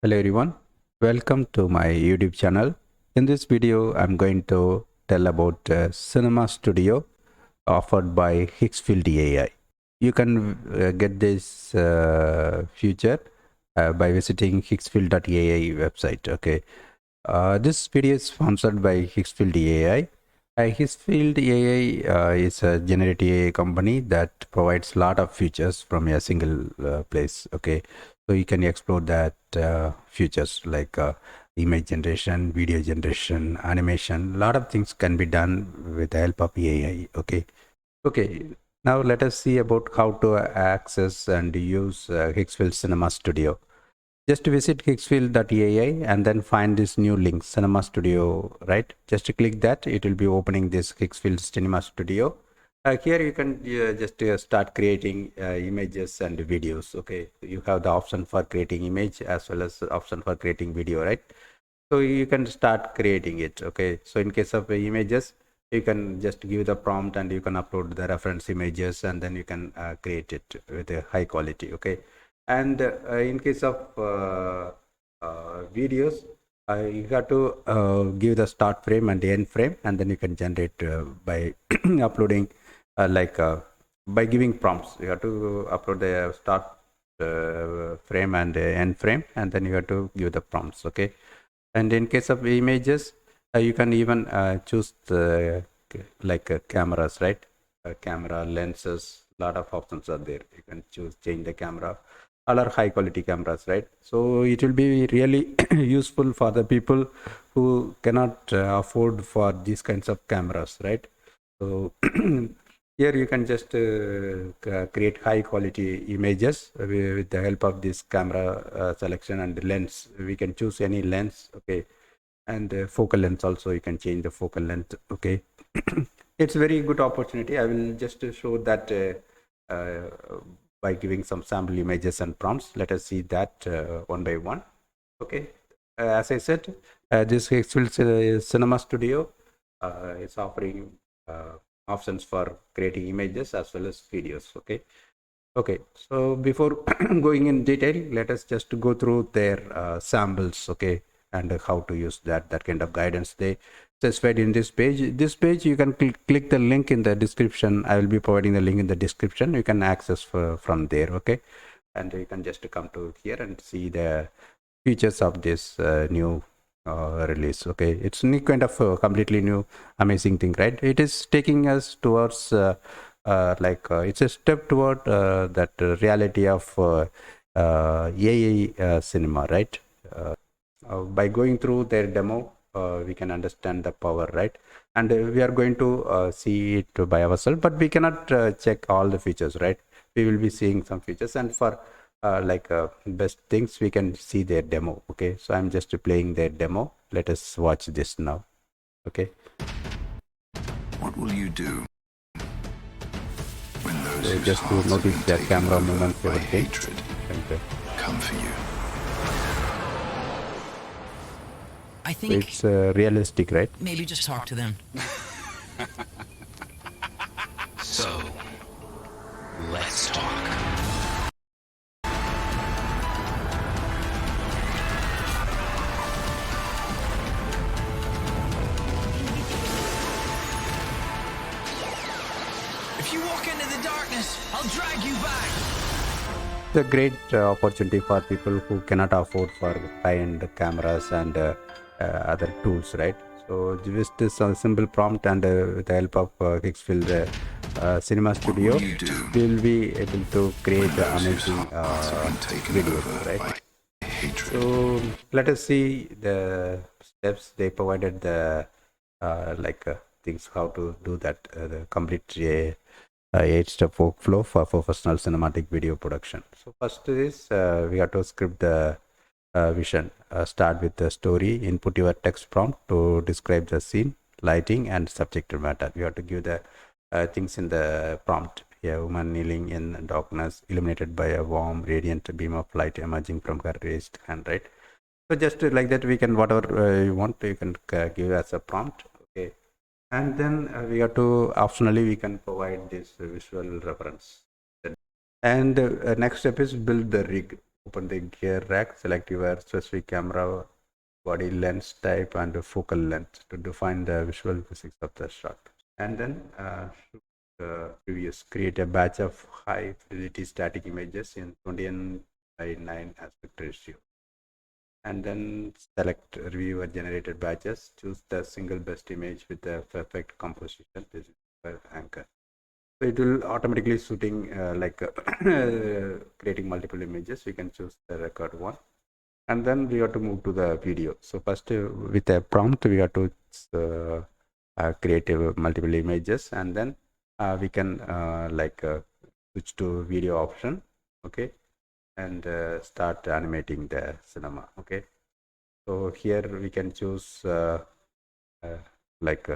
Hello everyone, welcome to my YouTube channel. In this video, I'm going to tell about Cinema Studio offered by Higgsfield AI. You can get this feature by visiting higgsfield.ai website. Okay, this video is sponsored by Higgsfield AI. Higgsfield AI is a generative AI company that provides a lot of features from a single place. Okay, so you can explore that features like image generation, video generation, animation. A lot of things can be done with the help of AI. Okay. Now let us see about how to access and use Higgsfield Cinema Studio. Just visit higgsfield.ai and then find this new link, Cinema Studio, right? Just click that. It will be opening this Higgsfield Cinema Studio. Here you can just start creating images and videos. Okay, you have the option for creating image as well as option for creating video, right? So you can start creating it. Okay, so in case of images, you can just give the prompt and you can upload the reference images and then you can create it with a high quality. Okay, and in case of videos, you have to give the start frame and the end frame, and then you can generate by uploading by giving prompts. You have to upload the start frame and the end frame, and then you have to give the prompts. Okay, and in case of images, you can even choose the cameras, right? Camera lenses, lot of options are there. You can change the camera. All are high quality cameras, right? So it will be really useful for the people who cannot afford for these kinds of cameras, right? So here you can just create high quality images with the help of this camera selection and lens. We can choose any lens. Okay, and focal length also, you can change the focal length. Okay, it's a very good opportunity. I will just show that by giving some sample images and prompts. Let us see that one by one. Okay, as I said, this Higgsfield Cinema Studio is offering options for creating images as well as videos. Okay, so before going in detail, let us just go through their samples. Okay, and how to use that kind of guidance they specified in this page. This page, you can click the link in the description. I will be providing the link in the description. You can access from there. Okay, and you can just come to here and see the features of this new release. Okay, it's new kind of completely new amazing thing, right? It is taking us towards it's a step toward that reality of AI cinema, right? By going through their demo, we can understand the power, right? And we are going to see it by ourselves, but we cannot check all the features, right? We will be seeing some features, and for best things, we can see their demo. Okay, so I'm just playing their demo. Let us watch this now. Okay, what will you do when those so whose just to hearts have notice been their taken camera over movements, by everything. hatred And, come for you? I so think it's realistic, right? maybe just talk to them. So, let's talk. If you walk into the darkness, I'll drag you back. It's a great opportunity for people who cannot afford for high-end cameras and other tools, right? So just this simple prompt and with the help of Higgsfield Cinema Studio, we will be able to create amazing videos, right? So let us see the steps they provided, the things how to do that, the complete 8-step workflow for professional cinematic video production. So first is we have to script the vision. Start with the story, input your text prompt to describe the scene, lighting and subject matter. You have to give the things in the prompt. A woman kneeling in darkness, illuminated by a warm, radiant beam of light emerging from her raised hand, right? So just like that, we can, whatever you want, you can give as a prompt. Okay, and then we have to optionally we can provide this visual reference. And next step is build the rig. open the gear rack, select your specific camera body lens type and focal length to define the visual physics of the shot. And then shoot the previous, create a batch of high fidelity static images in 20:9 aspect ratio. And then select reviewer generated batches, choose the single best image with the perfect composition. This is the anchor. So it will automatically shooting creating multiple images. We can choose the record one, and then we have to move to the video. So first with a prompt we have to create multiple images, and then we can switch to video option. Okay, and start animating the cinema. Okay, so here we can choose uh, like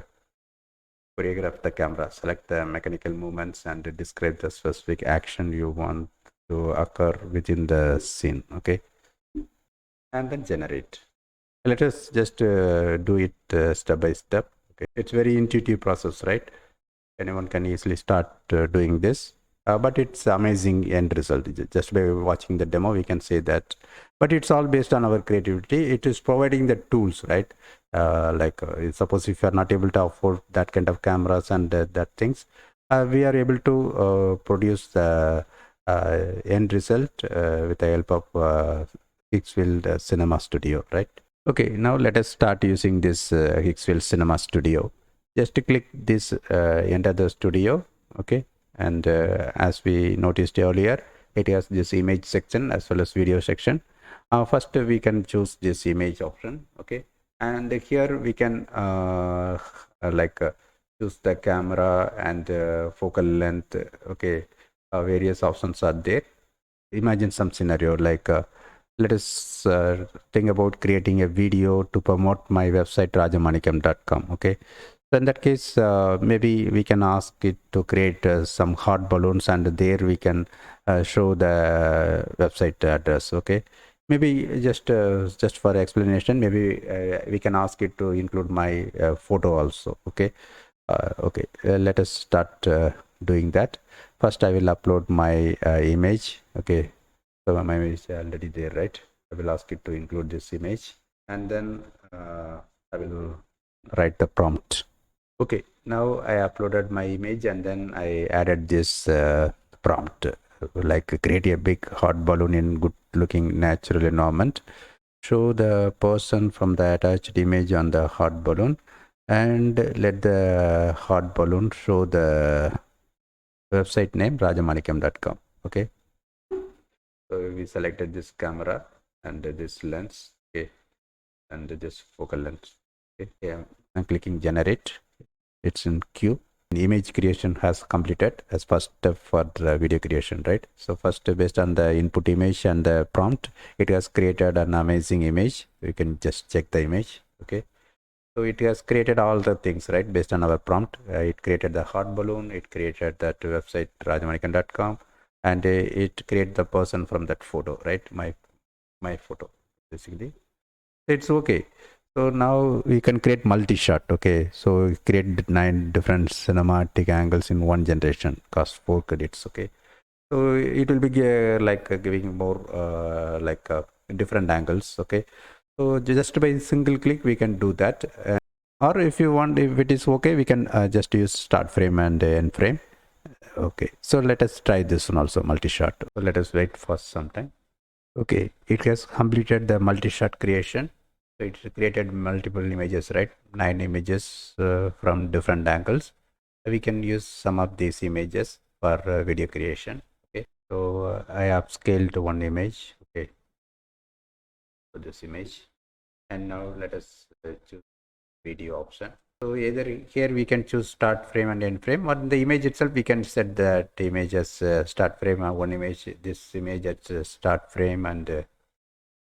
choreograph the camera, select the mechanical movements and describe the specific action you want to occur within the scene. Okay, and then generate. Let us just do it step by step. Okay, it's very intuitive process, right? Anyone can easily start doing this, but it's amazing end result. Just by watching the demo we can say that, but it's all based on our creativity. It is providing the tools, right? Suppose if you are not able to afford that kind of cameras and that things, we are able to produce the end result with the help of Higgsfield Cinema Studio, right? Okay, now let us start using this Higgsfield Cinema Studio. Just to click this enter the studio. Okay, and as we noticed earlier, it has this image section as well as video section. First we can choose this image option. Okay, and here we can choose the camera and focal length. Okay, various options are there. Imagine some scenario like let us think about creating a video to promote my website rajamanikam.com. Okay, so in that case maybe we can ask it to create some hot balloons, and there we can show the website address. Okay, maybe just for explanation, maybe we can ask it to include my photo also. Okay, let us start doing that. First I will upload my image. Okay, so my image is already there, right? I will ask it to include this image, and then I will write the prompt. Okay, now I uploaded my image, and then I added this prompt, like create a big hot balloon in good looking natural environment, show the person from the attached image on the hot balloon, and let the hot balloon show the website name rajamanikam.com. Okay, so we selected this camera and this lens. Okay, and this focal length. Okay, yeah. I'm clicking generate. It's in queue. Image creation has completed as first step for the video creation, right? So first, based on the input image and the prompt, it has created an amazing image. You can just check the image. Okay, so it has created all the things, right, based on our prompt. It created the hot balloon, it created that website rajamanikam.com, and it created the person from that photo, right? My photo basically. It's okay. So now we can create multi-shot. Okay, so create 9 different cinematic angles in one generation, cost 4 credits. Okay, so it will be giving more different angles. Okay, so just by single click we can do that, or if you want, if it is okay, we can just use start frame and end frame. Okay, so let us try this one also, multi-shot. So let us wait for some time. Okay, it has completed the multi-shot creation. So it created multiple images, right? 9 images from different angles. We can use some of these images for video creation. Okay, so I have scaled one image. Okay, so this image, and now let us choose video option. So either here we can choose start frame and end frame, or the image itself we can set that image as start frame, one image, this image as start frame, and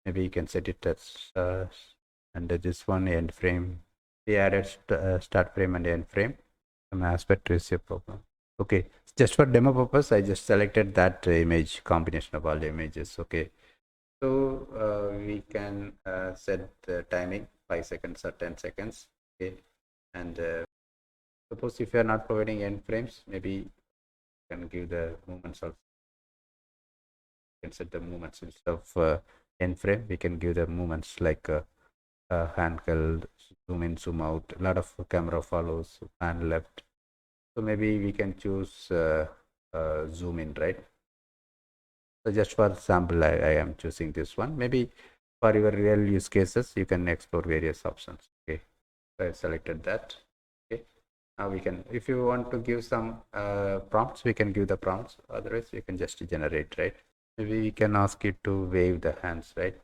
maybe you can set it as and this one end frame. We added start frame and end frame. Some aspect ratio problem. Okay, just for demo purpose, I just selected that image combination of all the images. Okay, so we can set the timing 5 seconds or 10 seconds. Okay, and suppose if you are not providing end frames, maybe you can give the movements also. can set the movements instead of end frame. We can give the movements like hand held, zoom in, zoom out, a lot of camera follows, hand left. So maybe we can choose zoom in, right? So just for example, I am choosing this one. Maybe for your real use cases, you can explore various options. Okay, so I selected that. Okay, now we can, if you want to give some prompts, we can give the prompts. Otherwise, we can just generate, right? Maybe we can ask it to wave the hands, right?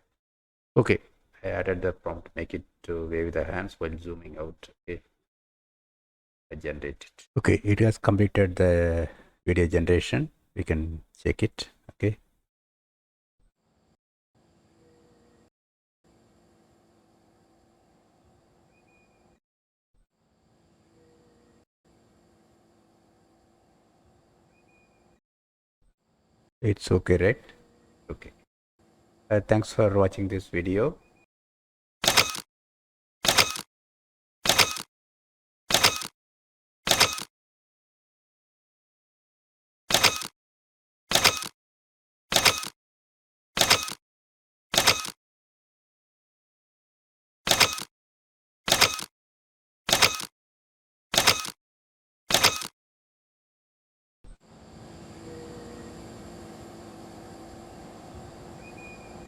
Okay, I added the prompt, make it to wave the hands while zooming out. Okay, I generate it. Okay, it has completed the video generation. We can check it. Okay. It's okay, right? Okay. Thanks for watching this video.